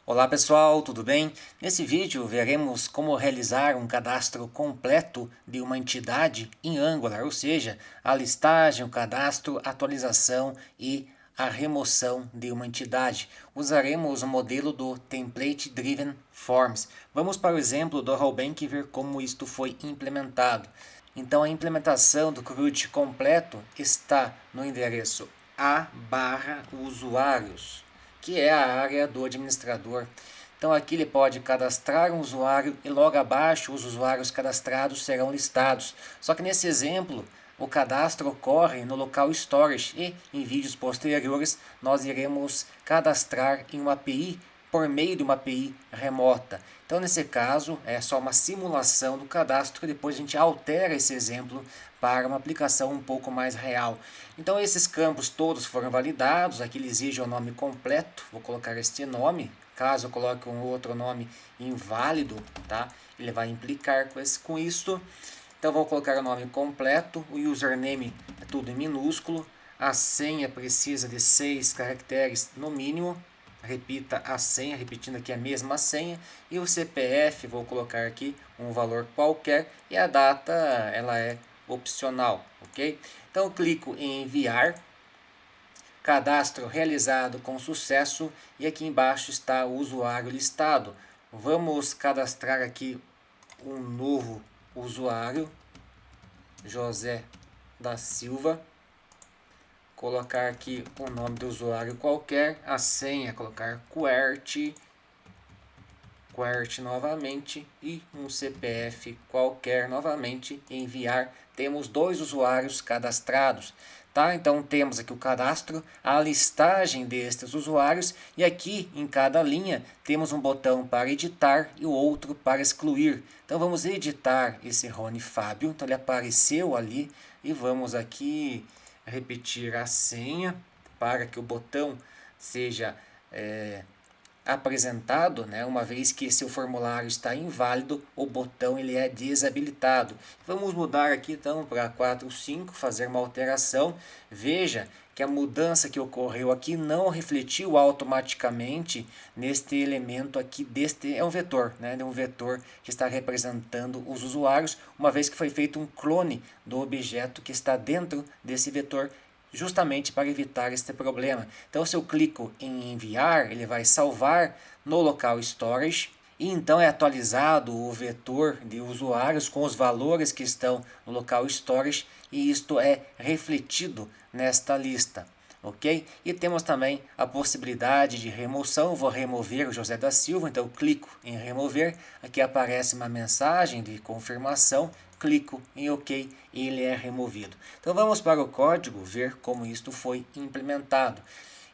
Olá pessoal, tudo bem? Nesse vídeo veremos como realizar um cadastro completo de uma entidade em Angular, ou seja, a listagem, o cadastro, atualização e a remoção de uma entidade. Usaremos o modelo do Template Driven Forms. Vamos para o exemplo do Rollback e ver como isto foi implementado. Então a implementação do CRUD completo está no endereço a/usuários, que é a área do administrador. Então aqui ele pode cadastrar um usuário e logo abaixo os usuários cadastrados serão listados. Só que nesse exemplo o cadastro ocorre no local storage e em vídeos posteriores nós iremos cadastrar em uma API por meio de uma API remota. Então nesse caso é só uma simulação do cadastro, depois a gente altera esse exemplo para uma aplicação um pouco mais real. Então esses campos todos foram validados, aqui ele exige o nome completo, vou colocar este nome, caso eu coloque um outro nome inválido, tá? Ele vai implicar com isso. Então vou colocar o nome completo, o username é tudo em minúsculo, a senha precisa de 6 caracteres no mínimo, repita a senha, repetindo aqui a mesma senha, e o CPF, vou colocar aqui um valor qualquer, e a data ela é opcional, ok? Então eu clico em enviar, cadastro realizado com sucesso, e aqui embaixo está o usuário listado. Vamos cadastrar aqui um novo usuário, José da Silva. Colocar aqui o nome do usuário qualquer, a senha, colocar QWERTY novamente e um CPF qualquer novamente, enviar. Temos dois usuários cadastrados, tá? Então temos aqui o cadastro, a listagem destes usuários e aqui em cada linha temos um botão para editar e o outro para excluir. Então vamos editar esse Rony Fábio, então ele apareceu ali e vamos aqui repetir a senha para que o botão seja apresentado, né? Uma vez que seu formulário está inválido, o botão ele é desabilitado. Vamos mudar aqui então para 4.5, fazer uma alteração. Veja que a mudança que ocorreu aqui não refletiu automaticamente neste elemento aqui, deste é um vetor, né? É um vetor que está representando os usuários, uma vez que foi feito um clone do objeto que está dentro desse vetor, justamente para evitar este problema. Então, se eu clico em enviar, ele vai salvar no local storage e então é atualizado o vetor de usuários com os valores que estão no local storage e isto é refletido nesta lista. Ok? E temos também a possibilidade de remoção. Vou remover o José da Silva, então eu clico em remover, aqui aparece uma mensagem de confirmação, clico em OK e ele é removido. Então vamos para o código ver como isto foi implementado.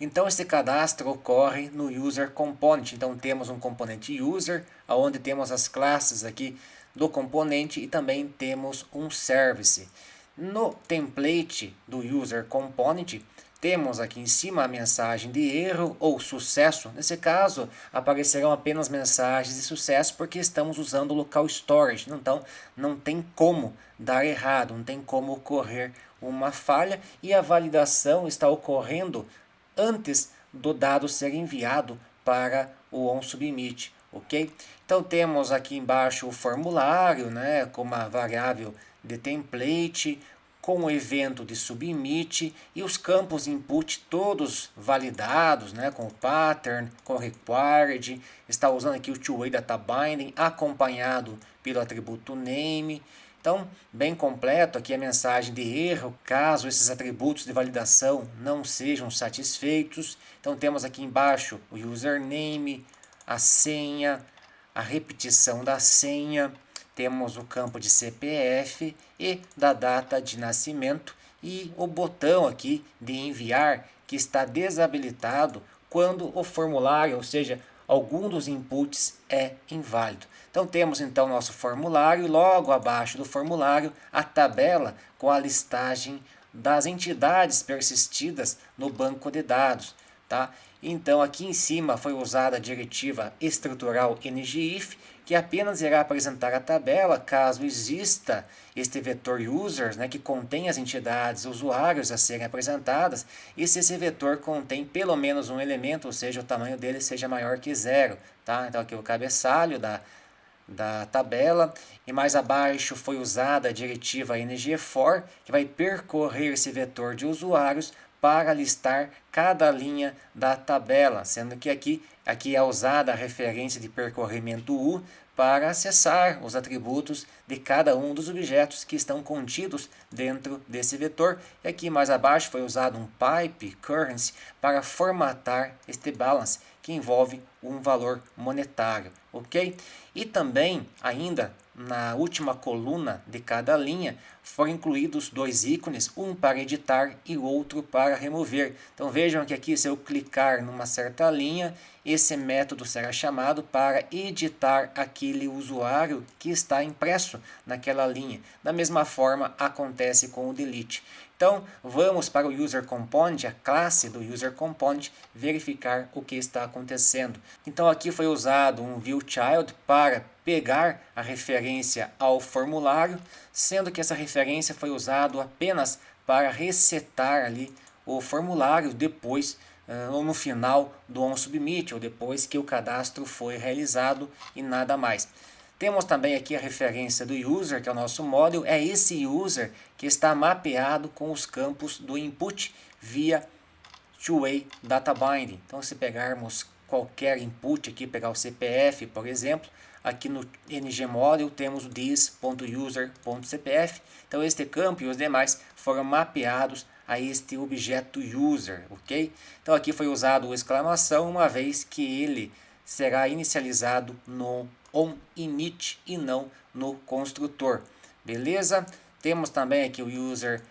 Então esse cadastro ocorre no User Component. Então temos um componente User, onde temos as classes aqui do componente e também temos um Service. No template do User Component, temos aqui em cima a mensagem de erro ou sucesso. Nesse caso, aparecerão apenas mensagens de sucesso porque estamos usando o local storage. Então, não tem como dar errado, não tem como ocorrer uma falha e a validação está ocorrendo antes do dado ser enviado para o onSubmit, ok? Então temos aqui embaixo o formulário, né, com uma variável de template, com o evento de submit e os campos input todos validados, né, com o pattern, com o required, está usando aqui o two-way data binding acompanhado pelo atributo name. Então, bem completo aqui a mensagem de erro, caso esses atributos de validação não sejam satisfeitos. Então, temos aqui embaixo o username, a senha, a repetição da senha, temos o campo de CPF e da data de nascimento e o botão aqui de enviar que está desabilitado quando o formulário, ou seja, algum dos inputs é inválido. Então temos então nosso formulário e logo abaixo do formulário a tabela com a listagem das entidades persistidas no banco de dados, tá? Então aqui em cima foi usada a diretiva estrutural ngIf, que apenas irá apresentar a tabela caso exista este vetor users, né, que contém as entidades usuários a serem apresentadas, e se esse vetor contém pelo menos um elemento, ou seja, o tamanho dele seja maior que zero. Tá? Então aqui o cabeçalho da tabela, e mais abaixo foi usada a diretiva ngFor, que vai percorrer esse vetor de usuários para listar cada linha da tabela, sendo que aqui é usada a referência de percorrimento U para acessar os atributos de cada um dos objetos que estão contidos dentro desse vetor. E aqui mais abaixo foi usado um pipe currency para formatar este balance, que envolve um valor monetário, ok? E também, ainda na última coluna de cada linha, foram incluídos dois ícones, um para editar e o outro para remover. Então vejam que aqui, se eu clicar numa certa linha, esse método será chamado para editar aquele usuário que está impresso naquela linha. Da mesma forma, acontece com o delete. Então, vamos para o User Component, a classe do User Component, verificar o que está acontecendo. Então, aqui foi usado um viewChild para pegar a referência ao formulário, sendo que essa referência foi usada apenas para resetar ali o formulário depois ou no final do onSubmit, ou depois que o cadastro foi realizado e nada mais. Temos também aqui a referência do user, que é o nosso módulo, é esse user que está mapeado com os campos do input via two-way data binding. Então, se pegarmos qualquer input aqui, pegar o CPF, por exemplo, aqui no ngModule temos o this.user.cpf. Então, este campo e os demais foram mapeados a este objeto user, ok? Então, aqui foi usado o exclamação, uma vez que ele será inicializado no onInit e não no construtor. Beleza? Temos também aqui o user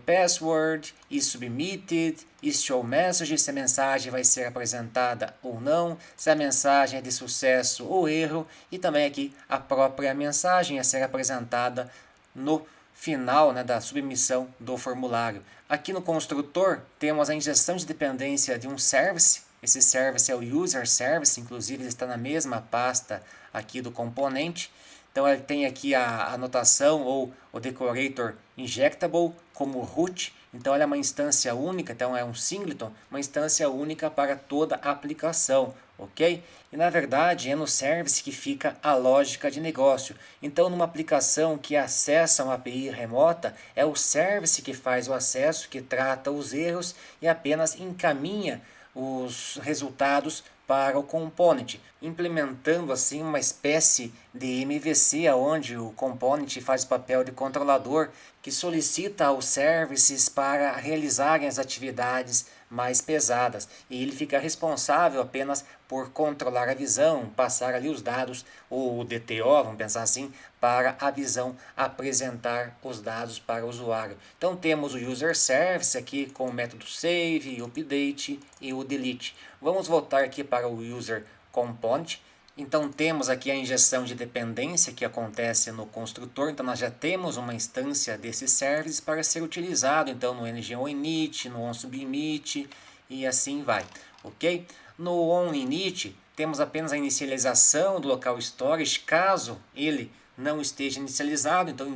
password, isSubmitted, isShowMessage, se a mensagem vai ser apresentada ou não, se a mensagem é de sucesso ou erro, e também aqui a própria mensagem a ser apresentada no final, né, da submissão do formulário. Aqui no construtor temos a injeção de dependência de um service. Esse service é o user service, inclusive ele está na mesma pasta aqui do componente. Então ele tem aqui a anotação ou o decorator injectable como root. Então ela é uma instância única, então é um singleton, uma instância única para toda a aplicação, ok? E na verdade é no service que fica a lógica de negócio. Então numa aplicação que acessa uma API remota, é o service que faz o acesso, que trata os erros e apenas encaminha os resultados para o component, implementando assim uma espécie de MVC, onde o component faz o papel de controlador que solicita aos services para realizarem as atividades mais pesadas, e ele fica responsável apenas por controlar a visão, passar ali os dados, ou o DTO, vamos pensar assim, para a visão apresentar os dados para o usuário. Então temos o user service aqui com o método save, update e o delete. Vamos voltar aqui para o user component. Então temos aqui a injeção de dependência que acontece no construtor. Então nós já temos uma instância desse service para ser utilizado então no ngOnInit, no onSubmit e assim vai, ok? No onInit temos apenas a inicialização do local storage, caso ele não esteja inicializado. Então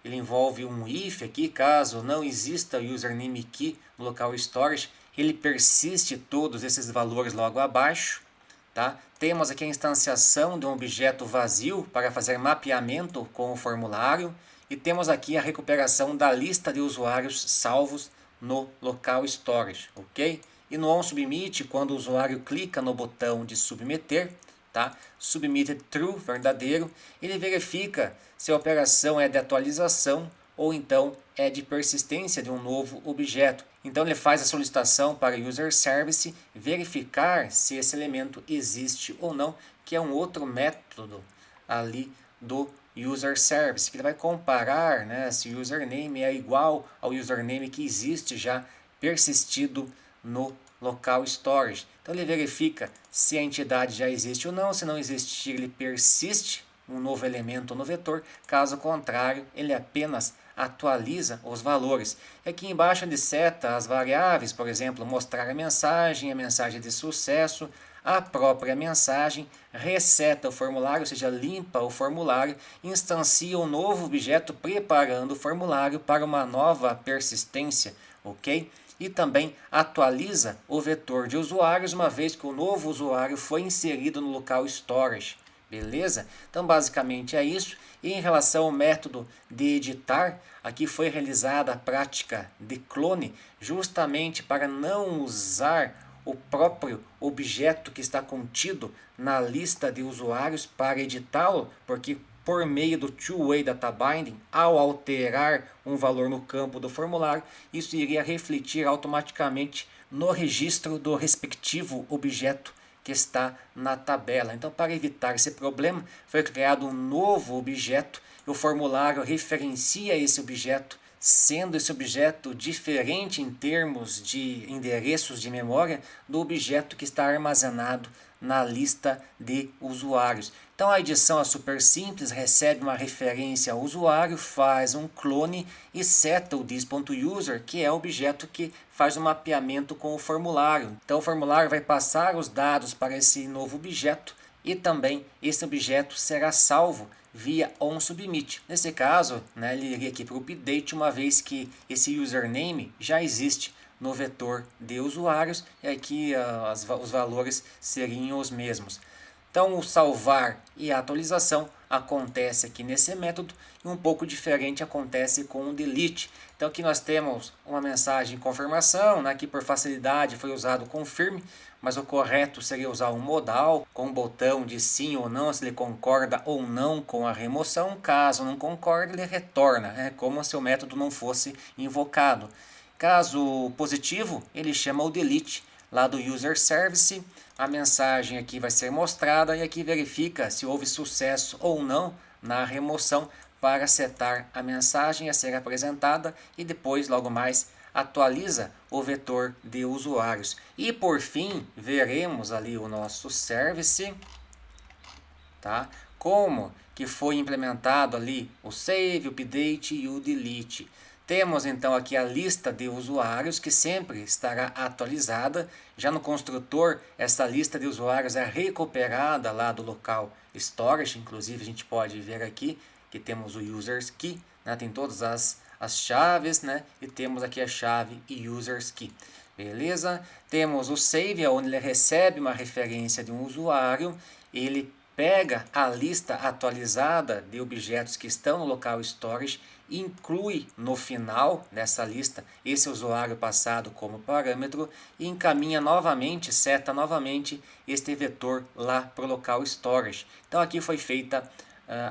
ele envolve um if aqui, caso não exista o username key no local storage, ele persiste todos esses valores logo abaixo. Tá? Temos aqui a instanciação de um objeto vazio para fazer mapeamento com o formulário, e temos aqui a recuperação da lista de usuários salvos no local storage, ok? E no onSubmit, quando o usuário clica no botão de submeter, tá? Submitted true, verdadeiro, ele verifica se a operação é de atualização ou então é de persistência de um novo objeto. Então ele faz a solicitação para o user service verificar se esse elemento existe ou não, que é um outro método ali do user service, que ele vai comparar, né, se o username é igual ao username que existe já persistido no local storage. Então ele verifica se a entidade já existe ou não. Se não existir, ele persiste um novo elemento no vetor. Caso contrário, ele apenas atualiza os valores. Aqui embaixo ele seta as variáveis, por exemplo, mostrar a mensagem de sucesso, a própria mensagem, reseta o formulário, ou seja, limpa o formulário, instancia um novo objeto preparando o formulário para uma nova persistência, ok? E também atualiza o vetor de usuários, uma vez que o novo usuário foi inserido no local storage. Beleza? Então, basicamente é isso. E em relação ao método de editar, aqui foi realizada a prática de clone, justamente para não usar o próprio objeto que está contido na lista de usuários para editá-lo, porque por meio do two-way data binding, ao alterar um valor no campo do formulário, isso iria refletir automaticamente no registro do respectivo objeto que está na tabela. Então, para evitar esse problema, foi criado um novo objeto e o formulário referencia esse objeto, sendo esse objeto diferente em termos de endereços de memória do objeto que está armazenado na lista de usuários. Então a edição é super simples, recebe uma referência ao usuário, faz um clone e seta o this.user, que é o objeto que faz o mapeamento com o formulário. Então o formulário vai passar os dados para esse novo objeto e também esse objeto será salvo via onSubmit. Nesse caso, ele iria aqui para o update, uma vez que esse username já existe no vetor de usuários e aqui os valores seriam os mesmos. Então o salvar e a atualização acontece aqui nesse método e um pouco diferente acontece com o delete. Então aqui nós temos uma mensagem de confirmação, que por facilidade foi usado confirme, mas o correto seria usar um modal com um botão de sim ou não, se ele concorda ou não com a remoção. Caso não concorde, ele retorna, como se o método não fosse invocado. Caso positivo, ele chama o delete lá do user service. A mensagem aqui vai ser mostrada e aqui verifica se houve sucesso ou não na remoção para setar a mensagem a ser apresentada e depois, logo mais, atualiza o vetor de usuários. E por fim, veremos ali o nosso service, tá? Como que foi implementado ali o save, o update e o delete. Temos então aqui a lista de usuários que sempre estará atualizada. Já no construtor, essa lista de usuários é recuperada lá do local storage. Inclusive a gente pode ver aqui que temos o users key, tem todas as chaves, e temos aqui a chave e users key. Beleza? Temos o save, onde ele recebe uma referência de um usuário, ele pega a lista atualizada de objetos que estão no local storage, inclui no final dessa lista esse usuário passado como parâmetro e encaminha novamente, seta novamente este vetor lá para o local storage. Então aqui foi feita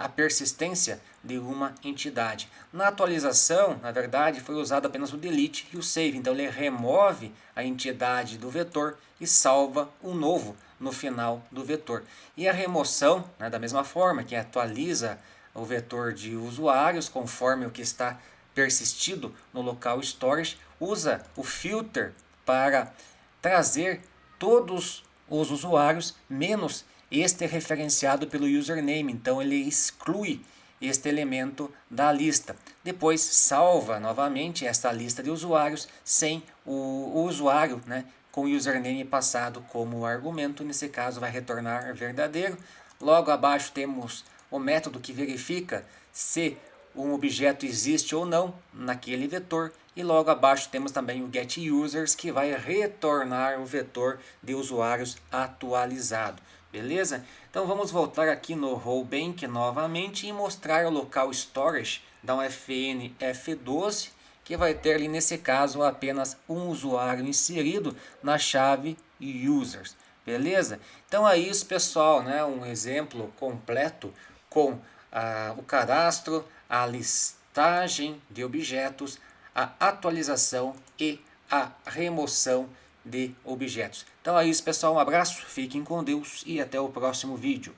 a persistência de uma entidade. Na atualização, na verdade, foi usado apenas o delete e o save. Então ele remove a entidade do vetor e salva um novo no final do vetor. E a remoção, da mesma forma, que atualiza o vetor de usuários conforme o que está persistido no local storage, usa o filter para trazer todos os usuários menos este é referenciado pelo username, então ele exclui este elemento da lista. Depois salva novamente esta lista de usuários sem o usuário, com o username passado como argumento. Nesse caso vai retornar verdadeiro. Logo abaixo temos o método que verifica se um objeto existe ou não naquele vetor. E logo abaixo temos também o getUsers, que vai retornar o vetor de usuários atualizado. Beleza? Então vamos voltar aqui no Rollbank novamente e mostrar o local storage da UFN F12, que vai ter ali nesse caso apenas um usuário inserido na chave users. Beleza? Então é isso, pessoal, um exemplo completo com o cadastro, a listagem de objetos, a atualização e a remoção de objetos. Então é isso, pessoal, um abraço, fiquem com Deus e até o próximo vídeo.